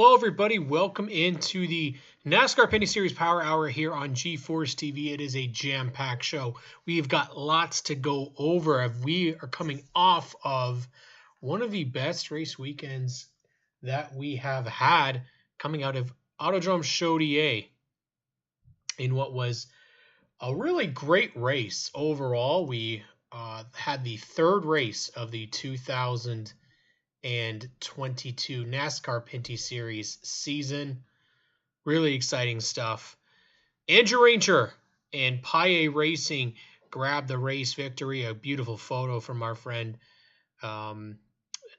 Hello, everybody. Welcome into the NASCAR Pinty Series Power Hour here on G4 TV. It is a jam-packed show. We've got lots to go over. We are coming off of one of the best race weekends that we have had coming out of Autodrome Chaudier in what was a really great race overall. We had the third race of the 2022 NASCAR Pinty Series season. Really exciting stuff. Andrew Ranger and Paye Racing grabbed the race victory. A beautiful photo from our friend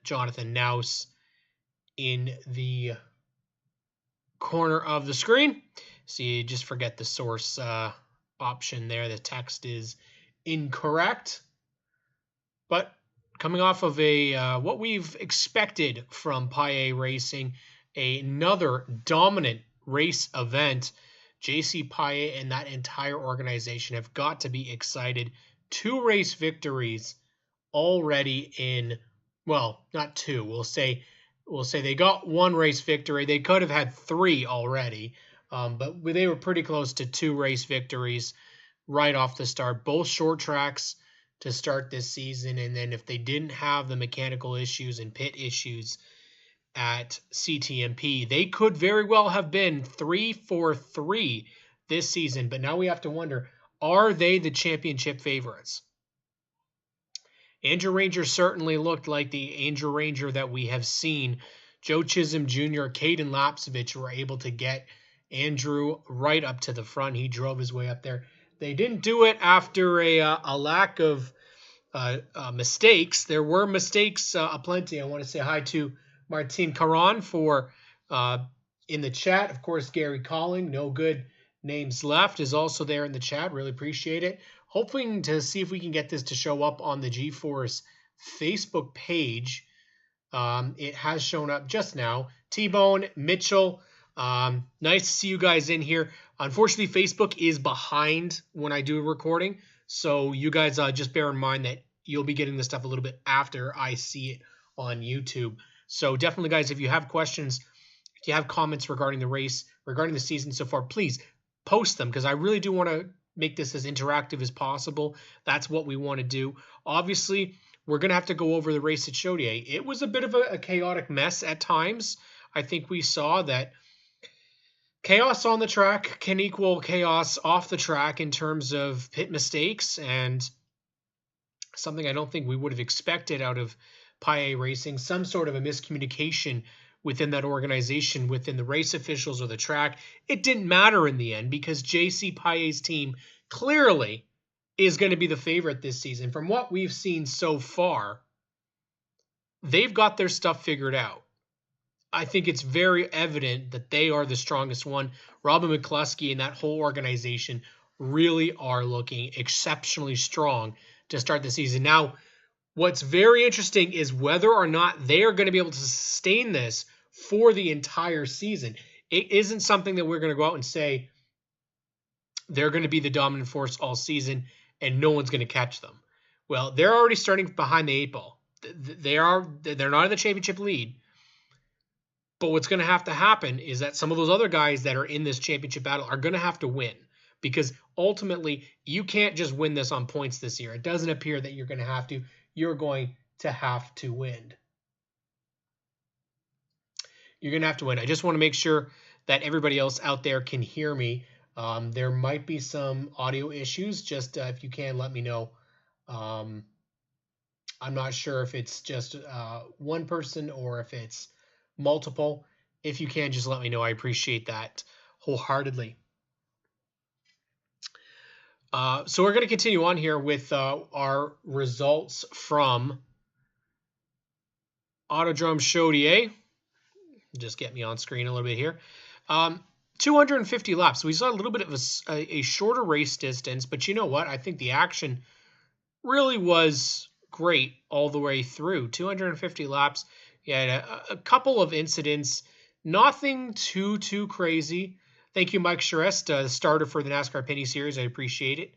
Jonathan Naus in the corner of the screen. So you just forget the source option there. The text is incorrect. But coming off of a what we've expected from Paye Racing, another dominant race event, JC Paye and that entire organization have got to be excited. 2 race victories already in, well, not 2. We'll say they got 1 race victory. They could have had 3 already, but they were pretty close to 2 race victories right off the start. Both short tracks to start this season, and then if they didn't have the mechanical issues and pit issues at CTMP, they could very well have been 3-for-3 this season. But now we have to wonder, are they the championship favorites? Andrew Ranger certainly looked like the Andrew Ranger that we have seen. Joe Chisholm Jr., Caden Lapovich were able to get Andrew right up to the front. He drove his way up there. They didn't do it after a lack of mistakes. There were mistakes aplenty. I want to say hi to Martin Caron for in the chat. Of course, Gary Calling, no good names left, is also there in the chat. Really appreciate it. Hoping to see if we can get this to show up on the G-Force Facebook page. It has shown up just now. T-Bone, Mitchell, nice to see you guys in here. Unfortunately, Facebook is behind when I do a recording, so you guys just bear in mind that you'll be getting this stuff a little bit after I see it on YouTube. So definitely, guys, if you have questions, if you have comments regarding the race, regarding the season so far, please post them, because I really do want to make this as interactive as possible. That's what we want to do. Obviously, we're going to have to go over the race at Chaudier. It was a bit of a chaotic mess at times. I think we saw that chaos on the track can equal chaos off the track in terms of pit mistakes, and something I don't think we would have expected out of Paye Racing, some sort of a miscommunication within that organization, within the race officials or the track. It didn't matter in the end, because JC Paye's team clearly is going to be the favorite this season. From what we've seen so far, they've got their stuff figured out. I think it's very evident that they are the strongest one. Robin McCluskey and that whole organization really are looking exceptionally strong to start the season. Now, what's very interesting is whether or not they are going to be able to sustain this for the entire season. It isn't something that we're going to go out and say they're going to be the dominant force all season and no one's going to catch them. Well, they're already starting behind the 8 ball. They're not in the championship lead. But what's going to happen is that some of those other guys that are in this championship battle are going to have to win, because ultimately you can't just win this on points this year. It doesn't appear that you're going to have to. You're going to have to win. You're going to have to win. I just want to make sure that everybody else out there can hear me. There might be some audio issues. Just if you can, let me know. I'm not sure if it's just one person or if it's multiple. If you can, just let me know. I appreciate that wholeheartedly. So we're going to continue on here with our results from Autodrome Chaudier. Just get me on screen a little bit here. 250 laps. We saw a little bit of a shorter race distance, but you know what? I think the action really was great all the way through. 250 laps. You had a couple of incidents, nothing too crazy. Thank you, Mike Charest, the starter for the NASCAR Pinty Series. I appreciate it.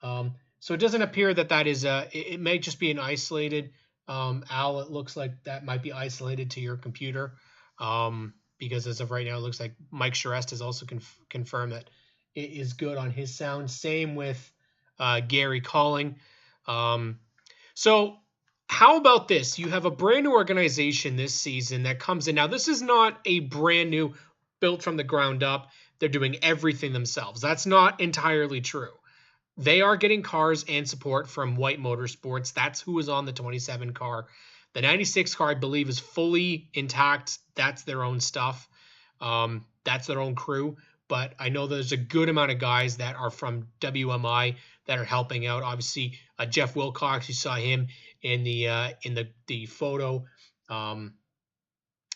So it doesn't appear that is it may just be an isolated Al, it looks like that might be isolated to your computer. because as of right now, it looks like Mike Charest has also confirmed that it is good on his sound. Same with Gary Calling. So how about this? You have a brand new organization this season that comes in. Now, this is not a brand new built from the ground up. They're doing everything themselves. That's not entirely true. They are getting cars and support from White Motorsports. That's who is on the 27 car. The 96 car, I believe, is fully intact. That's their own stuff. That's their own crew. But I know there's a good amount of guys that are from WMI that are helping out. Obviously, Jeff Wilcox, you saw him in the photo,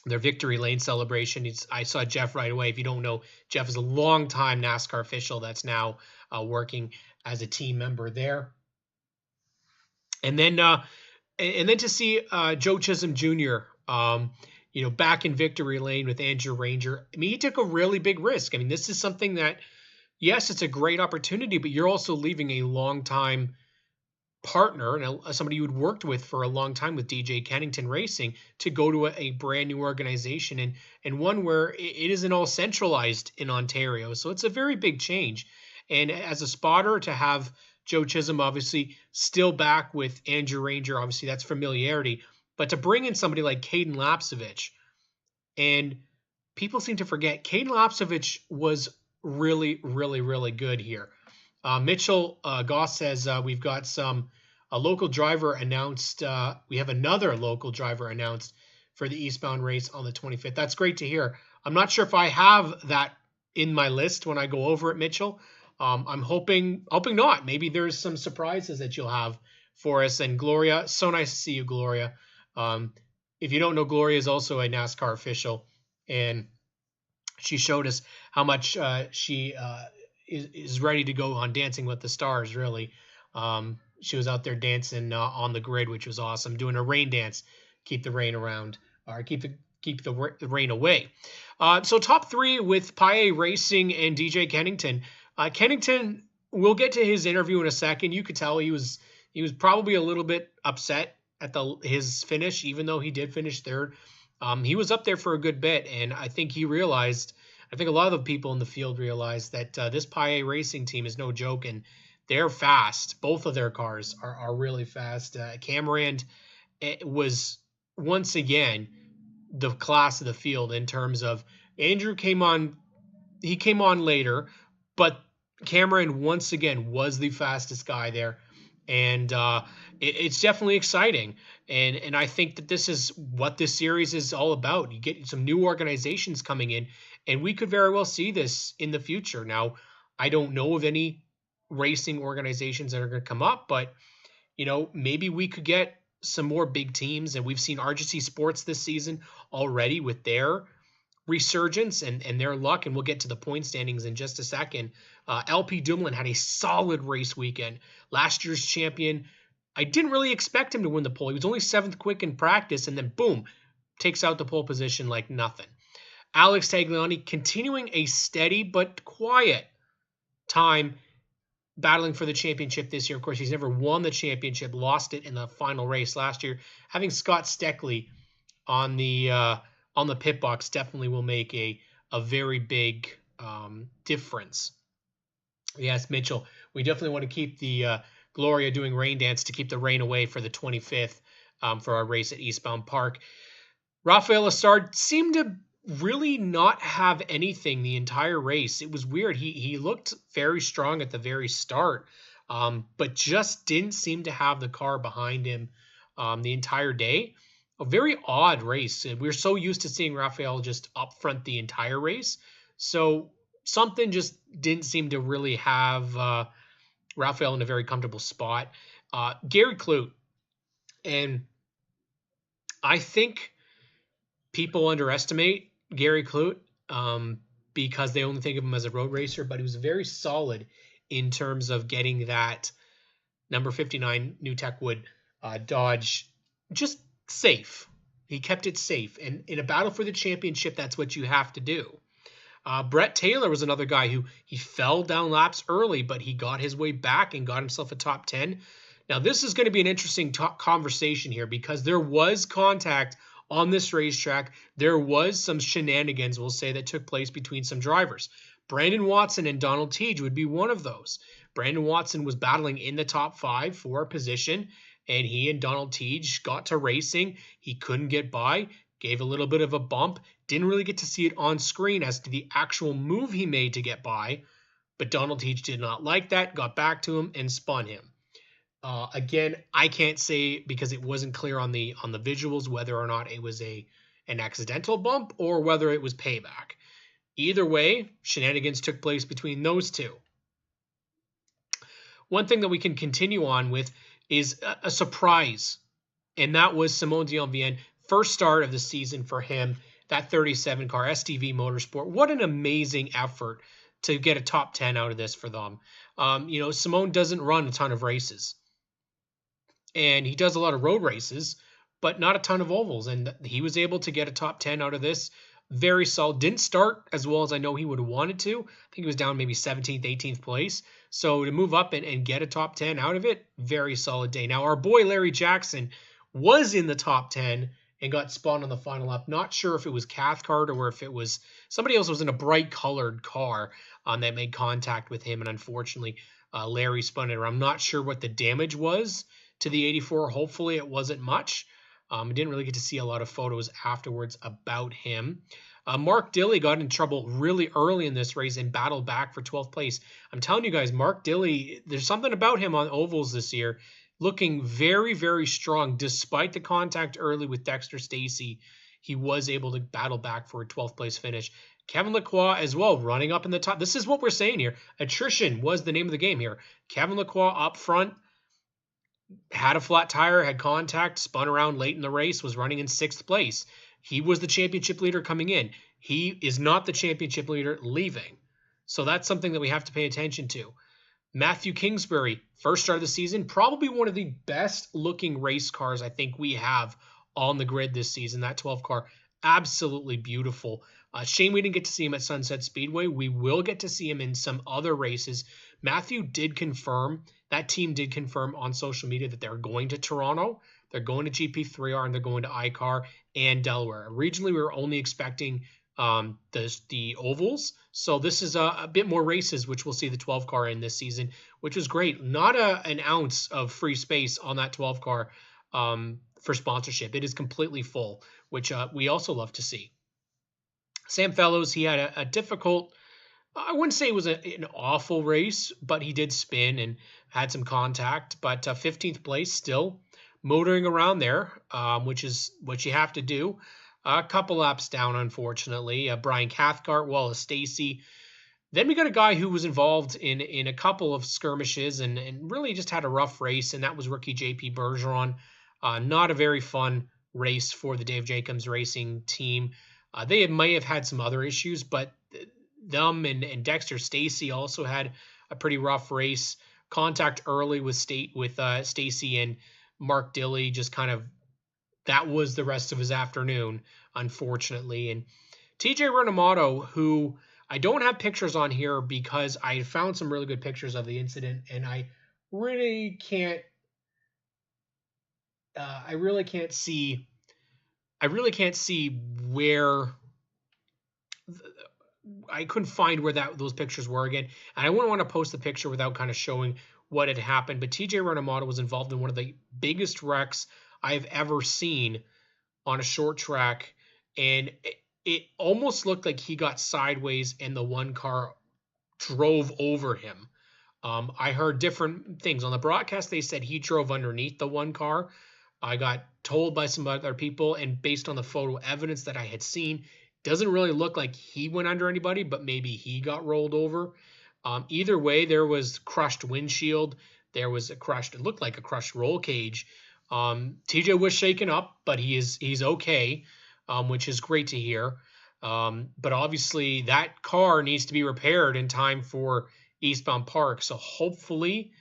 their victory lane celebration. I saw Jeff right away. If you don't know, Jeff is a longtime NASCAR official that's now working as a team member there. And then to see Joe Chisholm Jr. Back in victory lane with Andrew Ranger. I mean, he took a really big risk. I mean, this is something that, yes, it's a great opportunity, but you're also leaving a long-time partner and somebody you had worked with for a long time with DJ Kennington Racing to go to a brand new organization and one where it isn't all centralized in Ontario. So it's a very big change. And as a spotter, to have Joe Chisholm obviously still back with Andrew Ranger, obviously that's familiarity. But to bring in somebody like Caden Lapovich, and people seem to forget, Caden Lapovich was really, really, really good here. Mitchell Goss says we've got a local driver announced. We have another local driver announced for the eastbound race on the 25th. That's great to hear. I'm not sure if I have that in my list when I go over it, Mitchell. I'm hoping not. Maybe there's some surprises that you'll have for us. And Gloria, so nice to see you, Gloria. If you don't know, Gloria is also a NASCAR official, and she showed us how much she is ready to go on Dancing with the Stars, really. She was out there dancing on the grid, which was awesome, doing a rain dance, keep the rain around, or keep the rain away. So top three with Paye Racing and DJ Kennington. Kennington, we'll get to his interview in a second. You could tell he was probably a little bit upset at his finish, even though he did finish third. He was up there for a good bit, and I think he realized, I think a lot of the people in the field realized that this Paye Racing team is no joke, and they're fast. Both of their cars are really fast. Cameron was, once again, the class of the field in terms of Andrew came on later, but Cameron, once again, was the fastest guy there. And it's definitely exciting. And I think that this is what this series is all about. You get some new organizations coming in, and we could very well see this in the future. Now, I don't know of any racing organizations that are going to come up, but, maybe we could get some more big teams. And we've seen RGC Sports this season already with their resurgence and their luck, and we'll get to the point standings in just a second. LP Dumoulin had a solid race weekend. Last year's champion, I didn't really expect him to win the pole. He was only 7th quick in practice, and then boom, takes out the pole position like nothing. Alex Tagliani continuing a steady but quiet time battling for the championship this year. Of course, he's never won the championship, lost it in the final race last year. Having Scott Steckley on the pit box definitely will make a very big difference. Yes, Mitchell, we definitely want to keep the Gloria doing rain dance to keep the rain away for the 25th for our race at Eastbound Park. Rafael Lessard seemed to really not have anything the entire race. It was weird. He looked very strong at the very start, but just didn't seem to have the car behind him the entire day. A very odd race. We're so used to seeing Rafael just up front the entire race. So something just didn't seem to really have Rafael in a very comfortable spot. Gary Clute. And I think people underestimate Gary Clute because they only think of him as a road racer, but he was very solid in terms of getting that number 59 New Techwood Dodge just safe. He kept it safe. And in a battle for the championship, that's what you have to do. Brett Taylor was another guy who he fell down laps early, but he got his way back and got himself a top 10. Now, this is going to be an interesting conversation here because there was contact on this racetrack, there was some shenanigans, we'll say, that took place between some drivers. Brandon Watson and Donald Teege would be one of those. Brandon Watson was battling in the top 5 for a position, and he and Donald Teege got to racing. He couldn't get by, gave a little bit of a bump, didn't really get to see it on screen as to the actual move he made to get by, but Donald Teege did not like that, got back to him, and spun him. Again, I can't say because it wasn't clear on the visuals whether or not it was an accidental bump or whether it was payback. Either way, shenanigans took place between those two. One thing that we can continue on with is a surprise, and that was Simon Dionvien, first start of the season for him, that 37 car, STV Motorsport. What an amazing effort to get a top 10 out of this for them. Simon doesn't run a ton of races, and he does a lot of road races, but not a ton of ovals, and he was able to get a top 10 out of this. Very solid. Didn't start as well as I know he would have wanted to. I think he was down maybe 17th, 18th place. So to move up and get a top 10 out of it, very solid day. Now, our boy Larry Jackson was in the top 10 and got spun on the final lap. Not sure if it was Cathcart or if it was somebody else was in a bright colored car that made contact with him. And unfortunately, Larry spun it around. I'm not sure what the damage was to the 84. Hopefully it wasn't much. I didn't really get to see a lot of photos afterwards about him. Mark Dilley got in trouble really early in this race and battled back for 12th place. I'm telling you guys, Mark Dilley, there's something about him on ovals this year, looking very, very strong. Despite the contact early with Dexter Stacey, he was able to battle back for a 12th place finish. Kevin Lacroix as well, running up in the top. This is what we're saying here. Attrition was the name of the game here. Kevin Lacroix up front, had a flat tire, had contact, spun around late in the race, was running in 6th place. He was the championship leader coming in. He is not the championship leader leaving. So that's something that we have to pay attention to. Matthew Kingsbury, first start of the season, probably one of the best looking race cars I think we have on the grid this season. That 12 car, absolutely beautiful. Shame we didn't get to see him at Sunset Speedway. We will get to see him in some other races. Matthew did confirm, that team did confirm on social media that they're going to Toronto, they're going to GP3R, and they're going to iCar and Delaware. Originally, we were only expecting the ovals, so this is a bit more races, which we'll see the 12 car in this season, which was great. Not an ounce of free space on that 12 car for sponsorship. It is completely full, which we also love to see. Sam Fellows, he had a difficult, I wouldn't say it was an awful race, but he did spin and had some contact, but 15th place still, motoring around there, which is what you have to do. A couple laps down, unfortunately. Brian Cathcart, Wallace Stacey. Then we got a guy who was involved in a couple of skirmishes and really just had a rough race, and that was rookie JP Bergeron. Not a very fun race for the Dave Jacobs Racing team. They may have had some other issues, but them and Dexter Stacey also had a pretty rough race. Contact early with Stacey and Mark Dilley, just kind of, that was the rest of his afternoon, unfortunately. And TJ Renamato, who I don't have pictures on here because I found some really good pictures of the incident, and I really can't see where, I couldn't find where those pictures were again. And I wouldn't want to post the picture without kind of showing what had happened. But TJ Renamato was involved in one of the biggest wrecks I've ever seen on a short track. And it almost looked like he got sideways and the one car drove over him. I heard different things. On the broadcast, they said he drove underneath the one car. I got told by some other people, and based on the photo evidence that I had seen, doesn't really look like he went under anybody, but maybe he got rolled over. Either way, there was crushed windshield. There was it looked like a crushed roll cage. TJ was shaken up, but he's okay, which is great to hear. But obviously that car needs to be repaired in time for Eastbound Park. So hopefully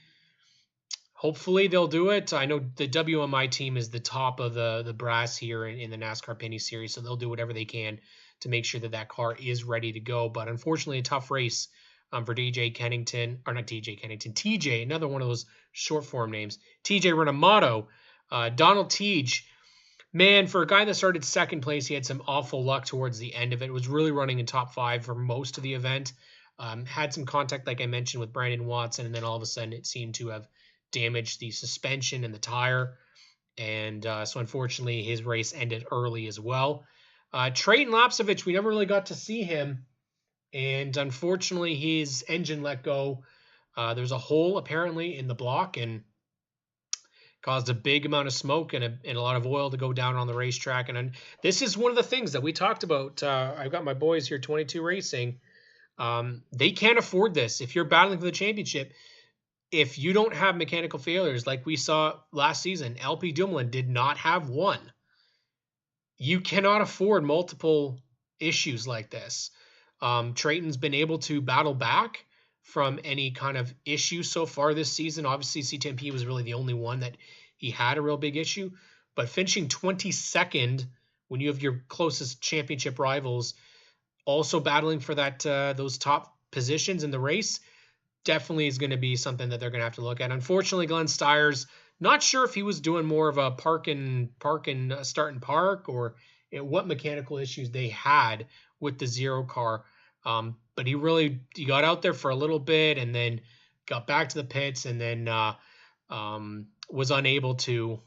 they'll do it. I know the WMI team is the top of the brass here in the NASCAR Pinty Series, so they'll do whatever they can to make sure that car is ready to go. But unfortunately, a tough race for TJ, another one of those short form names. TJ Renamato, Donald Teege, man, for a guy that started second place, he had some awful luck towards the end of it. Was really running in top 5 for most of the event. Had some contact, like I mentioned, with Brandon Watson, and then all of a sudden it seemed to have damaged the suspension and the tire. And so unfortunately his race ended early as well. Trey and Lapovich, we never really got to see him. And unfortunately his engine let go. There's a hole apparently in the block and caused a big amount of smoke and a lot of oil to go down on the racetrack. And this is one of the things that we talked about. I've got my boys here, 22 Racing. They can't afford this. If you're battling for the championship, if you don't have mechanical failures like we saw last season, LP Dumoulin did not have one. You cannot afford multiple issues like this. Trayton's been able to battle back from any kind of issue so far this season. Obviously, CTMP was really the only one that he had a real big issue. But finishing 22nd when you have your closest championship rivals also battling for that those top positions in the race definitely is going to be something that they're going to have to look at. Unfortunately, Glenn Stires, not sure if he was doing more of a park and start and park or what mechanical issues they had with the zero car. But he got out there for a little bit and then got back to the pits and then was unable to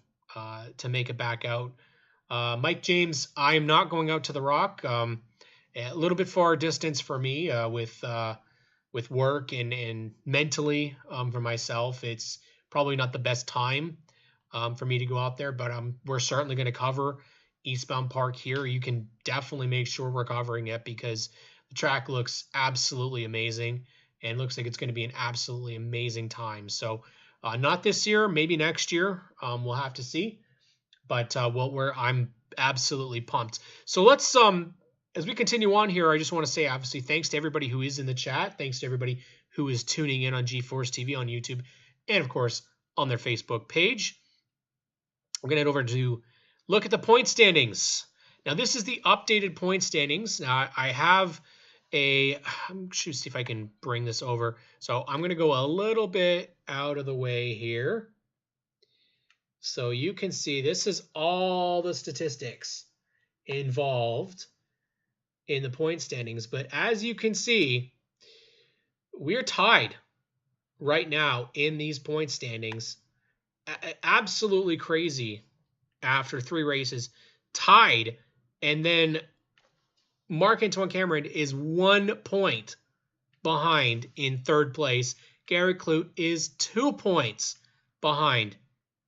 make it back out. Mike James, I am not going out to the Rock. A little bit far distance for me with work and mentally for myself. It's probably not the best time for me to go out there, but we're certainly going to cover Eastbound Park here. You can definitely make sure we're covering it because the track looks absolutely amazing and looks like it's going to be an absolutely amazing time. So not this year, maybe next year. We'll have to see. But I'm absolutely pumped. So let's as we continue on here, I just want to say, obviously, thanks to everybody who is in the chat. Thanks to everybody who is tuning in on GeForce TV on YouTube and, of course, on their Facebook page. We're going to head over to look at the point standings. Now, this is the updated point standings. Now, I have I'm going to see if I can bring this over. So I'm going to go a little bit out of the way here. So you can see this is all the statistics involved in the point standings. But as you can see, we're tied right now in these point standings. Absolutely crazy after 3 races. Tied. And then Marc-Antoine Cameron is 1 point behind in 3rd place. Gary Clute is 2 points behind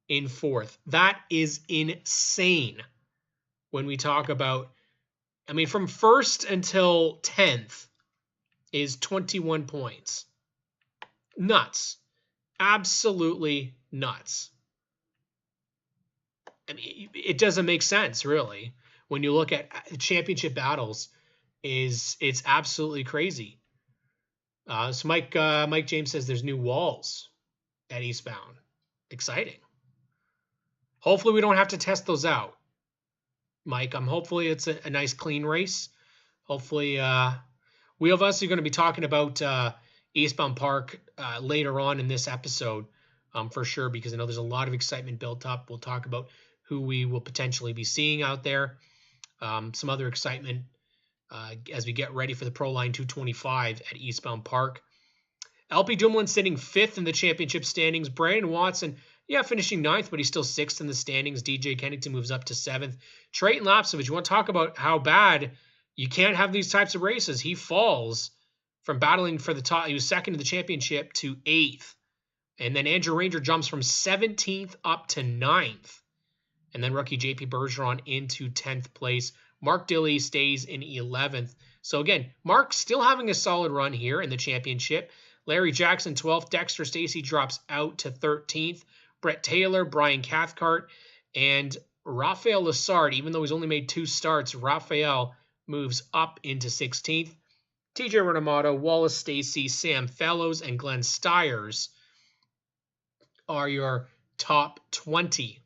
in 4th. That is insane when we talk about, I mean, from 1st until 10th is 21 points. Nuts. Absolutely nuts. I mean, it doesn't make sense, really. When you look at championship battles, it's absolutely crazy. So Mike James says there's new walls at Eastbound. Exciting. Hopefully we don't have to test those out, Mike. Hopefully it's a nice clean race. Hopefully we of us are going to be talking about Eastbound Park later on in this episode for sure, because I know there's a lot of excitement built up. We'll talk about who we will potentially be seeing out there. Some other excitement as we get ready for the Pro Line 225 at Eastbound Park. LP Dumoulin sitting 5th in the championship standings. Brandon Watson, finishing 9th, but he's still 6th in the standings. DJ Kennington moves up to 7th. Trey and Lapovich, you want to talk about how bad you can't have these types of races. He falls from battling for the top. He was 2nd in the championship to 8th. And then Andrew Ranger jumps from 17th up to 9th. And then rookie JP Bergeron into 10th place. Mark Dilley stays in 11th. So again, Mark's still having a solid run here in the championship. Larry Jackson, 12th. Dexter Stacey drops out to 13th. Brett Taylor, Brian Cathcart, and Rafael Lessard, even though he's only made 2 starts, Rafael moves up into 16th. TJ Renamato, Wallace Stacey, Sam Fellows, and Glenn Stires are your top 20.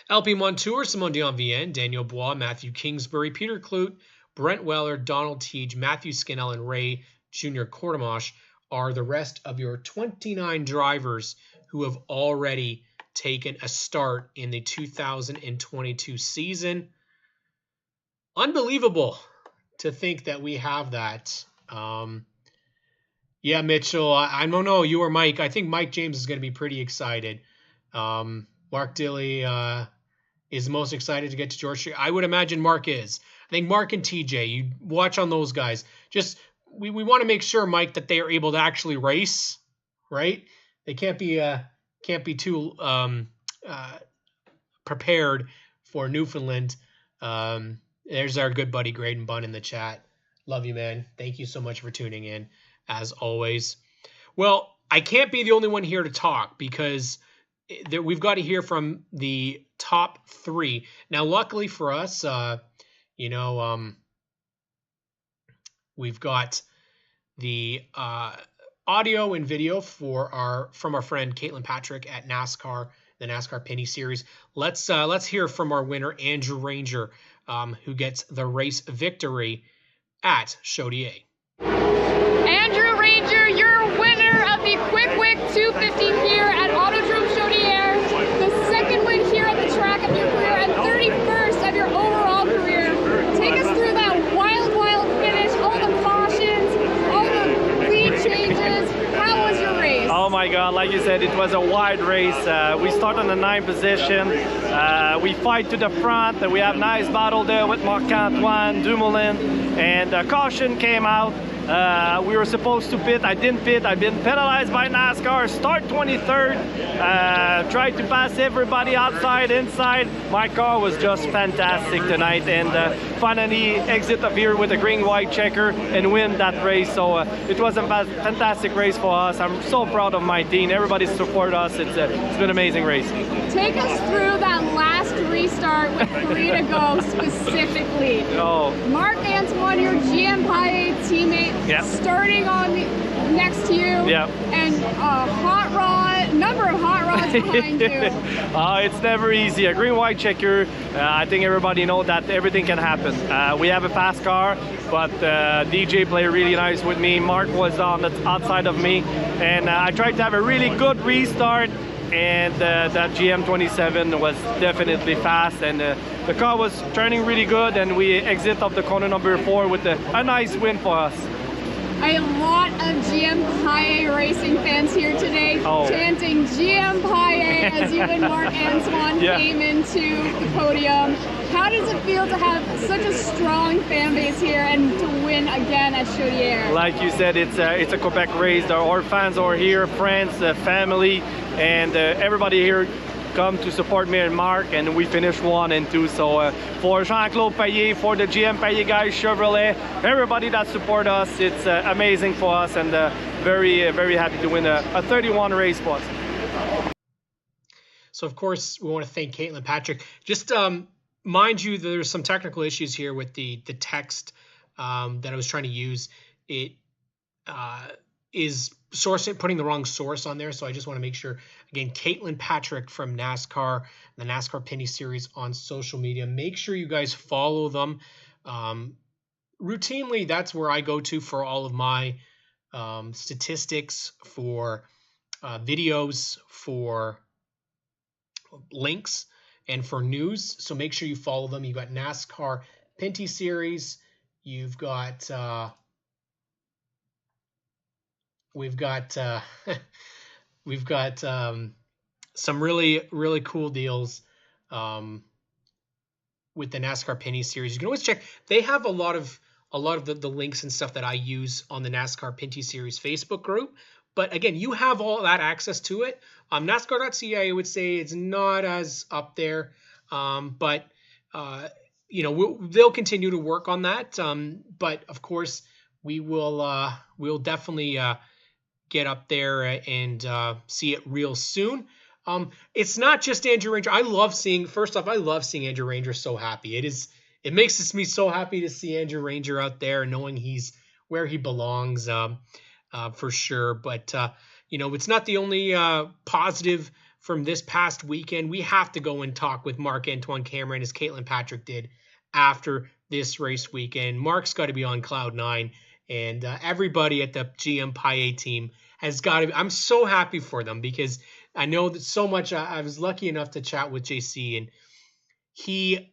LP Montour, Simone Dion-Vienne, Daniel Bois, Matthew Kingsbury, Peter Clute, Brent Weller, Donald Teague, Matthew Scannell, and Ray Jr. Courtemanche are the rest of your 29 drivers who have already taken a start in the 2022 season. Unbelievable to think that we have that. Yeah, Mitchell, I don't know, you or Mike. I think Mike James is going to be pretty excited. Mark Dilly is most excited to get to Georgia. I would imagine Mark is. I think Mark and TJ, you watch on those guys. Just we want to make sure, Mike, that they are able to actually race, right? They can't be too prepared for Newfoundland. There's our good buddy Graydon Bunn in the chat. Love you, man. Thank you so much for tuning in, as always. Well, I can't be the only one here to talk because we've got to hear from the top three. Now, luckily for us, we've got the audio and video from our friend Caitlin Patrick at NASCAR, the NASCAR Pinty Series. Let's hear from our winner, Andrew Ranger, who gets the race victory at Chaudière. Andrew Ranger, you're winner of the Quick Wick 250 here at Autodrome Chaudière, the second win here at the track of your career and 31st of your overall career. Take us through that wild finish, all the cautions, all the lead changes. How was your race? Oh my God, like you said, it was a wide race. We start on the 9th position. We fight to the front. We have nice battle there with Marc-Antoine, Dumoulin, and caution came out. We were supposed to pit. I didn't pit. I've been penalized by NASCAR. Start 23rd. Tried to pass everybody outside, inside. My car was just fantastic tonight, and finally exit up here with a green-white checker and win that race. So it was a fantastic race for us. I'm so proud of my team. Everybody support us. It's been an amazing race. Take us through that last restart with 3 to go specifically. Oh. Marc-Antoine, your GM Paye teammate, yep. Starting on next to you, yep. And number of hot rods behind you. It's never easy. A green-white checker, I think everybody knows that everything can happen. We have a fast car, but DJ played really nice with me. Mark was on the outside of me, and I tried to have a really good restart. And that GM27 was definitely fast, and the car was turning really good, and we exit up the corner number 4 with a nice win for us. A lot of GM Paye racing fans here today, chanting GM Paye as you and Marc-Antoine came into the podium. How does it feel to have such a strong fan base here and to win again at Chaudière? Like you said, it's a Quebec race. Our fans are here, friends, family, and everybody here come to support me and Mark, and we finished 1 and 2. So for Jean-Claude Payet, for the GM Payet guys, Chevrolet, everybody that support us, it's amazing for us, and very, very happy to win a 31 race spot. So of course we want to thank Caitlin Patrick. Just mind you, there's some technical issues here with the text that I was trying to use. It is putting the wrong source on there, so I just want to make sure. Again, Caitlin Patrick from NASCAR, the NASCAR Pinty Series on social media. Make sure you guys follow them. Routinely, that's where I go to for all of my statistics, for videos, for links, and for news. So make sure you follow them. You've got NASCAR Pinty Series. You've got we've got some really cool deals with the NASCAR Pinty Series. You can always check. They have a lot of the links and stuff that I use on the NASCAR Pinty Series Facebook group. But again, you have all that access to it. NASCAR.ca, I would say, it's not as up there, but they'll continue to work on that. But of course, we'll definitely get up there and see it real soon. It's not just Andrew Ranger. I love seeing Andrew Ranger so happy. It makes me so happy to see Andrew Ranger out there, knowing he's where he belongs, for sure. But it's not the only positive from this past weekend. We have to go and talk with Marc-Antoine Cameron, as Caitlin Patrick did after this race weekend. Mark's got to be on cloud 9, And everybody at the GM Paye team has got to. I'm so happy for them because I know that so much. I was lucky enough to chat with JC, and he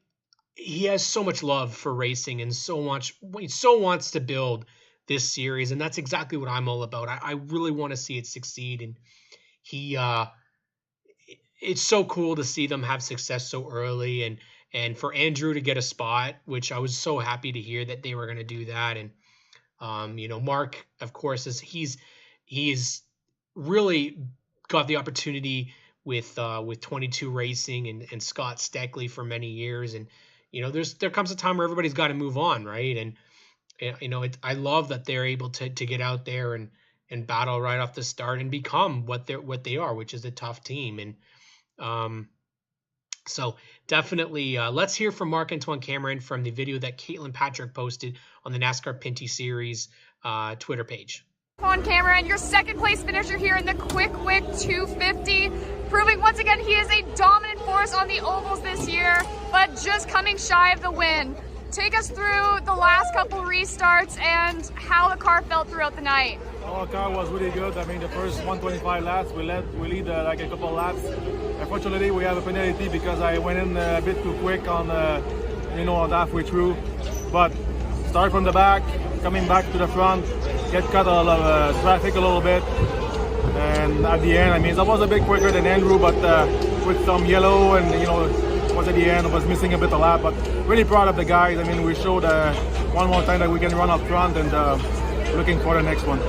has so much love for racing and he so wants to build this series, and that's exactly what I'm all about. I really want to see it succeed, and it's so cool to see them have success so early, and for Andrew to get a spot, which I was so happy to hear that they were going to do that. And Mark, of course, he's really got the opportunity with 22 Racing and Scott Steckley for many years, and there comes a time where everybody's got to move on, right? And I love that they're able to get out there and battle right off the start and become what they are, which is a tough team. And so definitely, let's hear from Marc-Antoine Cameron from the video that Caitlin Patrick posted on the NASCAR Pinty Series Twitter page. On Cameron, your second place finisher here in the Quick 250, proving once again he is a dominant force on the ovals this year, but just coming shy of the win. Take us through the last couple restarts and how the car felt throughout the night. Our car was really good. I mean, the first 125 laps, we lead like a couple laps. Unfortunately, we have a penalty because I went in a bit too quick on halfway through. But start from the back, coming back to the front, get caught a lot of traffic a little bit. And at the end, I mean, that was a bit quicker than Andrew, but with some yellow and, was at the end, was missing a bit of lap. But really proud of the guys. I mean, we showed one more time that we can run up front, and looking for the next one.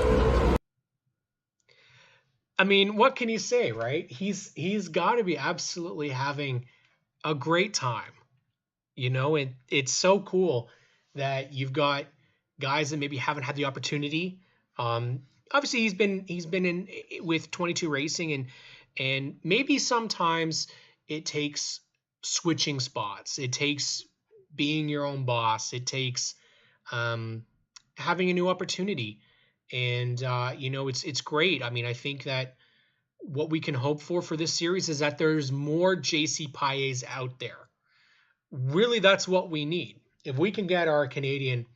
I mean, what can you say, right? He's got to be absolutely having a great time. It's so cool that you've got guys that maybe haven't had the opportunity. Obviously, he's been in with 22 Racing, and maybe sometimes it takes switching spots. It takes being your own boss. It takes having a new opportunity. And, it's great. I mean, I think that what we can hope for this series is that there's more JC Payets out there. Really, that's what we need. If we can get our Canadian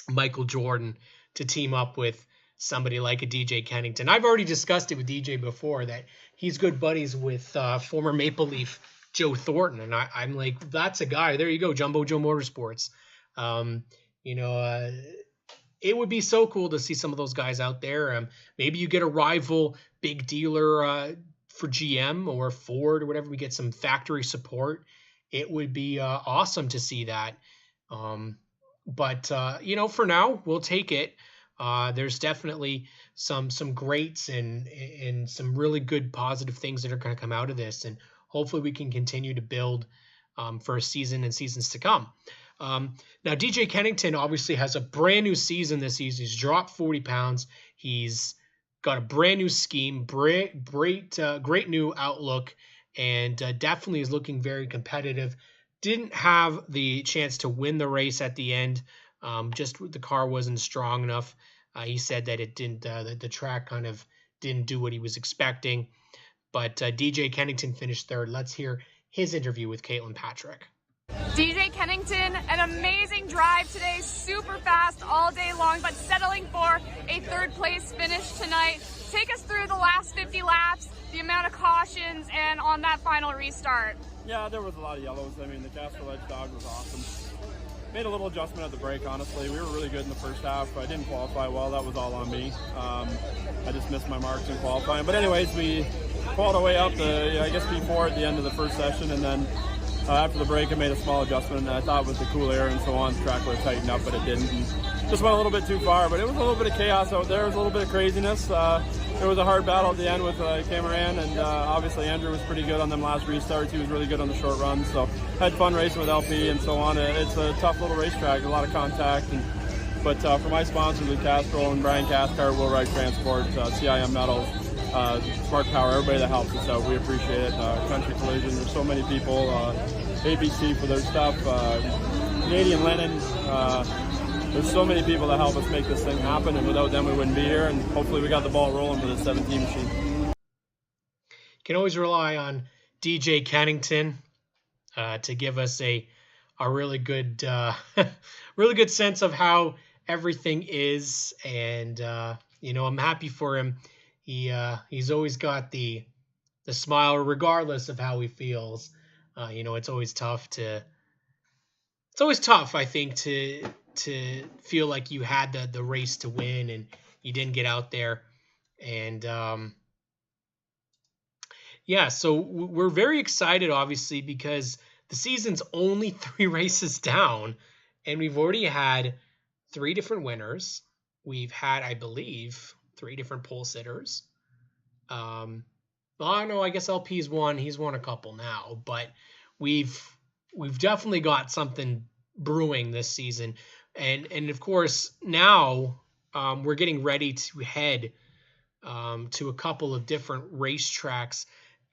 Michael Jordan to team up with somebody like a DJ Kennington. I've already discussed it with DJ before that he's good buddies with former Maple Leaf Joe Thornton. And I'm like, that's a guy. There you go, Jumbo Joe Motorsports. It would be so cool to see some of those guys out there. Maybe you get a rival big dealer for GM or Ford or whatever. We get some factory support. It would be awesome to see that. But for now, we'll take it. There's definitely some greats and some really good positive things that are going to come out of this. And hopefully we can continue to build for a season and seasons to come. Now, DJ Kennington obviously has a brand new season this season. He's dropped 40 pounds. He's got a brand new scheme, great new outlook, and definitely is looking very competitive. Didn't have the chance to win the race at the end. Just the car wasn't strong enough. He said that it didn't. The track kind of didn't do what he was expecting. But DJ Kennington finished third. Let's hear his interview with Caitlin Patrick. DJ Kennington, an amazing drive today, super fast all day long, but settling for a third place finish tonight. Take us through the last 50 laps, the amount of cautions, and on that final restart. Yeah, there was a lot of yellows. I mean, the Castrol Edge dog was awesome. Made a little adjustment at the brake, honestly. We were really good in the first half. I didn't qualify well. That was all on me. I just missed my marks in qualifying. But anyways, we crawled our way up to, I guess, P4 at the end of the first session, and then after the break, I made a small adjustment, and I thought with the cool air and so on, the track would have tightened up, but it didn't. And just went a little bit too far, but it was a little bit of chaos out there. It was a little bit of craziness. It was a hard battle at the end with Cameron, and obviously Andrew was pretty good on them last restarts. He was really good on the short runs, so had fun racing with LP and so on. It's a tough little racetrack, a lot of contact. But for my sponsors at Castrol and Brian Caskar, Will Wright Transport, CIM Metals, Smart Power, everybody that helps us out, we appreciate it. Country Collision, there's so many people. ABC for their stuff, Canadian Linen. There's so many people that help us make this thing happen, and without them we wouldn't be here, and hopefully we got the ball rolling for the 17 machine. Can always rely on DJ Kennington to give us a really good really good sense of how everything is, and you know, I'm happy for him. He's always got the smile, regardless of how he feels. You know, it's always tough, I think, to feel like you had the race to win and you didn't get out there. And yeah, so we're very excited, obviously, because the season's only 3 races down, and we've already had 3 different winners. We've had, I believe, 3 different pole sitters. Well, no, I guess LP's won. He's won a couple now, but we've definitely got something brewing this season, and of course now we're getting ready to head to a couple of different racetracks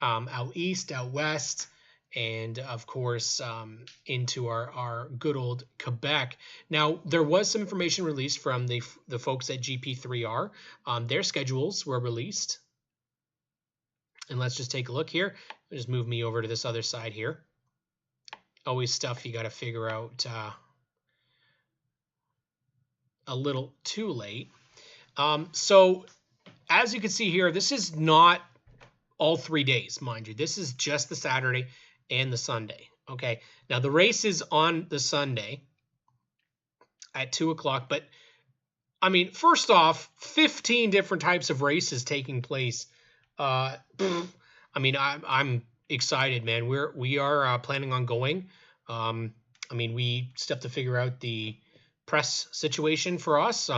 out east, out west, and of course into our good old Quebec. Now, there was some information released from the folks at GP3R. Their schedules were released. And let's just take a look here. Just move me over to this other side here. Always stuff you got to figure out a little too late. So as you can see here, this is not all 3 days, mind you. This is just the Saturday and the Sunday. Okay. Now the race is on the Sunday at 2 o'clock, but I mean, first off, 15 different types of races taking place. I mean, I'm excited, man. We are planning on going. I mean, we still have to figure out the press situation for us.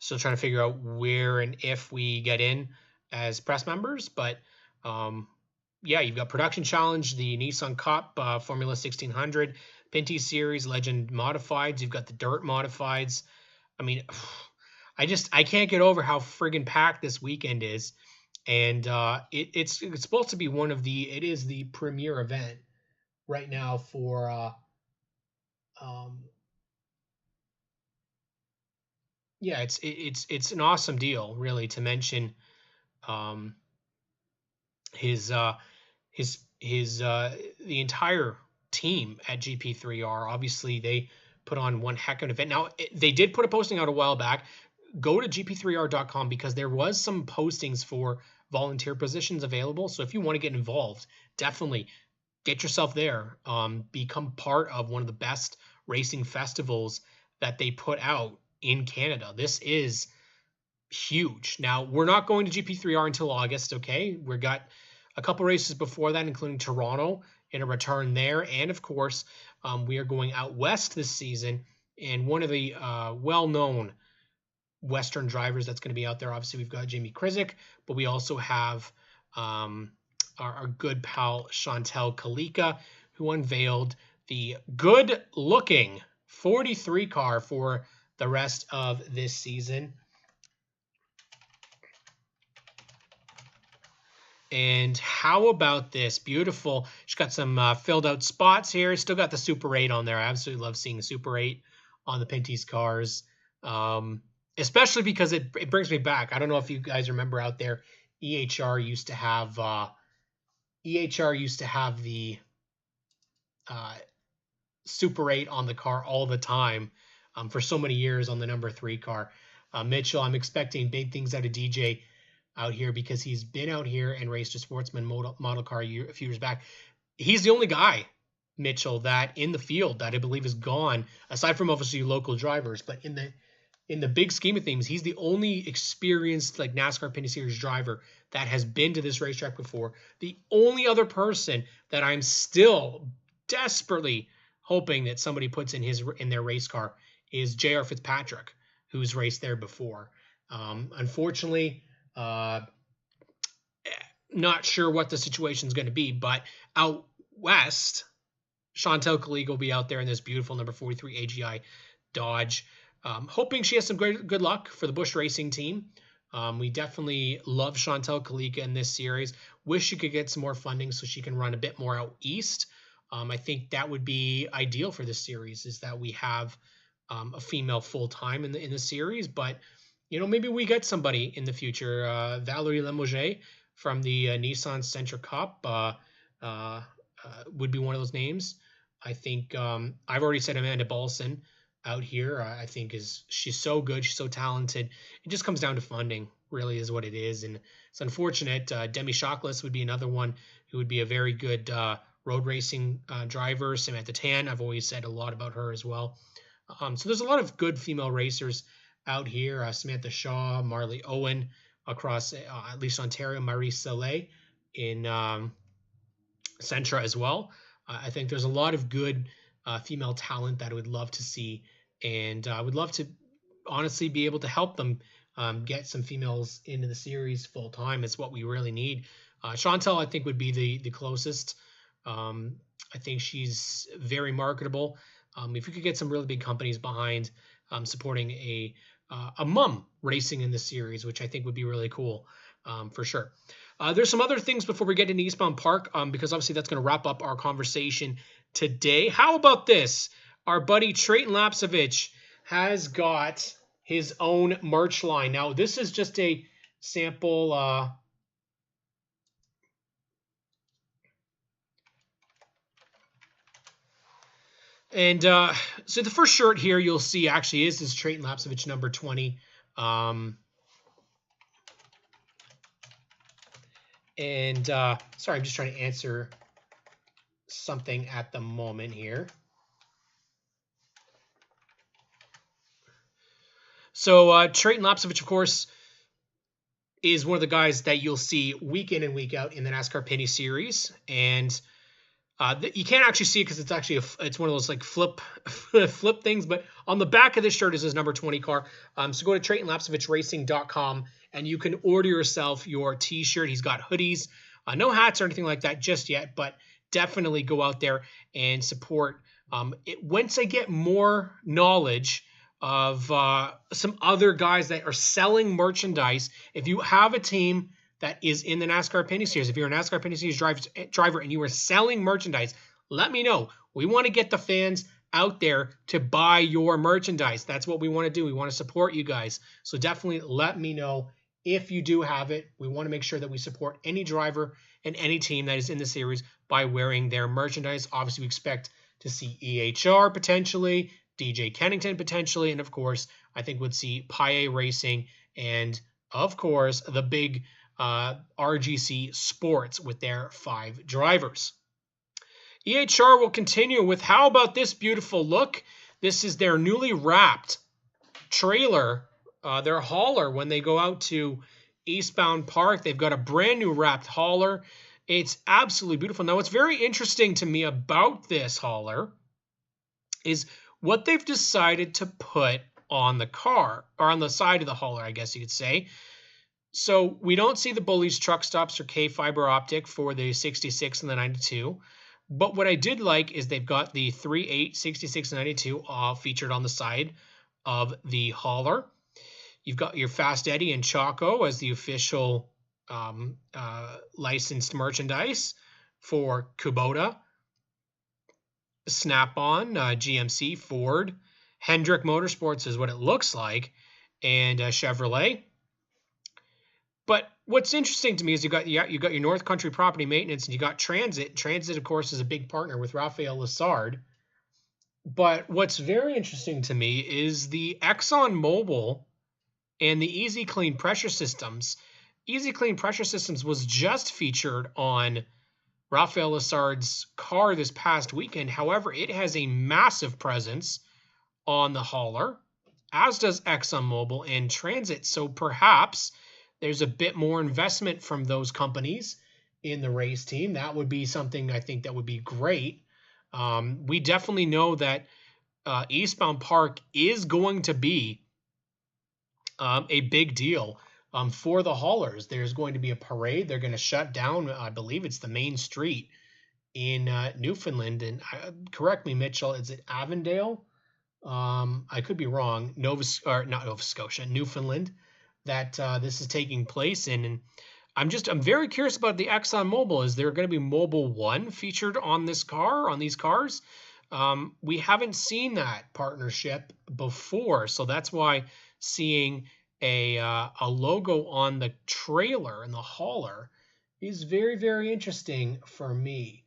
Still trying to figure out where and if we get in as press members. But yeah, you've got Production Challenge, the Nissan Cup, Formula 1600, Pinty Series, Legend Modifieds. You've got the Dirt Modifieds. I mean, I can't get over how friggin' packed this weekend is. And it's supposed to be it is the premier event right now for yeah, it's an awesome deal, really, to mention the entire team at GP3R. Obviously, they put on one heck of an event. Now, they did put a posting out a while back. Go to gp3r.com because there was some postings for volunteer positions available. So if you want to get involved, definitely get yourself there. Become part of one of the best racing festivals that they put out in Canada. This is huge. Now, we're not going to GP3R until August, okay? We've got a couple races before that, including Toronto and a return there. And of course, we are going out west this season. And one of the well-known Western drivers that's going to be out there, obviously, we've got Jamie Krizik, but we also have our good pal Chantel Kalika, who unveiled the good-looking 43 car for the rest of this season. And how about this? Beautiful. She's got some filled out spots here. Still got the Super 8 on there. I absolutely love seeing the Super 8 on the Pinty's cars. Especially because it brings me back. I don't know if you guys remember out there, EHR used to have the Super 8 on the car all the time for so many years on the number 3 car. Mitchell, I'm expecting big things out of DJ out here because he's been out here and raced a Sportsman model car a few years back. He's the only guy, Mitchell, that in the field that I believe is gone, aside from obviously local drivers, but in the big scheme of things, he's the only experienced like NASCAR Pinty Series driver that has been to this racetrack before. The only other person that I'm still desperately hoping that somebody puts in their race car is J.R. Fitzpatrick, who's raced there before. Unfortunately, not sure what the situation is going to be, but out west, Chantel Kalika will be out there in this beautiful number 43 AGI Dodge. Hoping she has some good luck for the Busch Racing team. We definitely love Chantel Kalika in this series. Wish she could get some more funding so she can run a bit more out east. I think that would be ideal for this series, is that we have a female full-time in the series. But, you know, maybe we get somebody in the future. Valerie Lemouget from the Nissan Sentra Cup would be one of those names. I think I've already said Amanda Balson. out here. I think she's so good, she's so talented. It just comes down to funding, really, is what it is, and it's unfortunate. Demi Shockless would be another one who would be a very good road racing driver. Samantha Tan, I've always said a lot about her as well. So there's a lot of good female racers out here. Samantha Shaw, Marley Owen across at least Ontario, Marie Soleil in Centra as well. I think there's a lot of good female talent that I would love to see, and I would love to honestly be able to help them get some females into the series full time. It's what we really need. Chantal, I think, would be the closest. I think she's very marketable. If you could get some really big companies behind supporting a mom racing in the series, which I think would be really cool for sure. There's some other things before we get into Eastbound Park, because obviously that's going to wrap up our conversation today. How about this? Our buddy Trey Lapovich has got his own merch line. Now, this is just a sample. So the first shirt here you'll see actually is this Trey Lapovich number 20. Sorry, I'm just trying to answer something at the moment here. So Trey Lapovich, of course, is one of the guys that you'll see week in and week out in the NASCAR Pinty series, and you can't actually see it because it's actually it's one of those like flip things. But on the back of this shirt is his number 20 car. So go to TreyLapovichRacing.com and you can order yourself your T-shirt. He's got hoodies, no hats or anything like that just yet, but definitely go out there and support. Once I get more knowledge of some other guys that are selling merchandise, if you have a team that is in the NASCAR Pinty Series, if you're a NASCAR Pinty Series driver and you are selling merchandise, let me know. We want to get the fans out there to buy your merchandise. That's what we want to do. We want to support you guys. So definitely let me know if you do have it. We want to make sure that we support any driver and any team that is in the series by wearing their merchandise. Obviously, we expect to see EHR potentially, DJ Kennington potentially, and of course, I think we'd see Paye Racing and, of course, the big RGC Sports with their 5 drivers. EHR will continue with, how about this beautiful look? This is their newly wrapped trailer, their hauler when they go out to Eastbound Park. They've got a brand new wrapped hauler. It's absolutely beautiful. Now, what's very interesting to me about this hauler is what they've decided to put on the car, or on the side of the hauler, I guess you could say. So we don't see the Bullies truck stops or K fiber optic for the 66 and the 92. But what I did like is they've got the 3.8, 66, and 92 all featured on the side of the hauler. You've got your Fast Eddie and Choco as the official licensed merchandise for Kubota, Snap-on, GMC, Ford, Hendrick Motorsports is what it looks like, and Chevrolet. But what's interesting to me is you got your North Country Property Maintenance, and you got Transit. Transit, of course, is a big partner with Raphael Lessard. But what's very interesting to me is the ExxonMobil and the Easy Clean Pressure Systems. Easy Clean Pressure Systems was just featured on Raphael Lessard's car this past weekend. However, it has a massive presence on the hauler, as does ExxonMobil and Transit. So perhaps there's a bit more investment from those companies in the race team. That would be something I think that would be great. We definitely know that Eastbound Park is going to be a big deal for the haulers. There's going to be a parade. They're going to shut down, I believe it's the main street in Newfoundland. And correct me, Mitchell, is it Avondale? I could be wrong. Not Nova Scotia, Newfoundland, that this is taking place in. And I'm very curious about the ExxonMobil. Is there going to be Mobil 1 featured on this car, on these cars? We haven't seen that partnership before, so that's why seeing a logo on the trailer and the hauler is very, very interesting for me.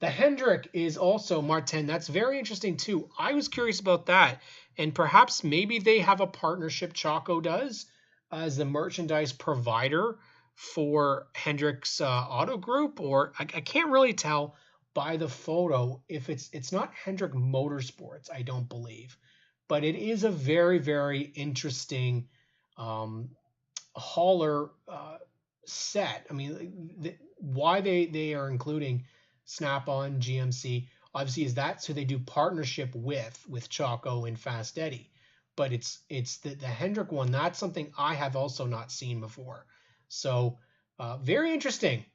The Hendrick is also Martin. That's very interesting too. I was curious about that. And perhaps maybe they have a partnership, Chaco does, as the merchandise provider for Hendrick's Auto Group, or I can't really tell by the photo if it's not Hendrick Motorsports, I don't believe, but it is a very, very interesting hauler set. I mean, why they are including Snap-on, GMC, obviously is that so they do partnership with Chaco and Fast Eddie. But it's the Hendrick one. That's something I have also not seen before. So very interesting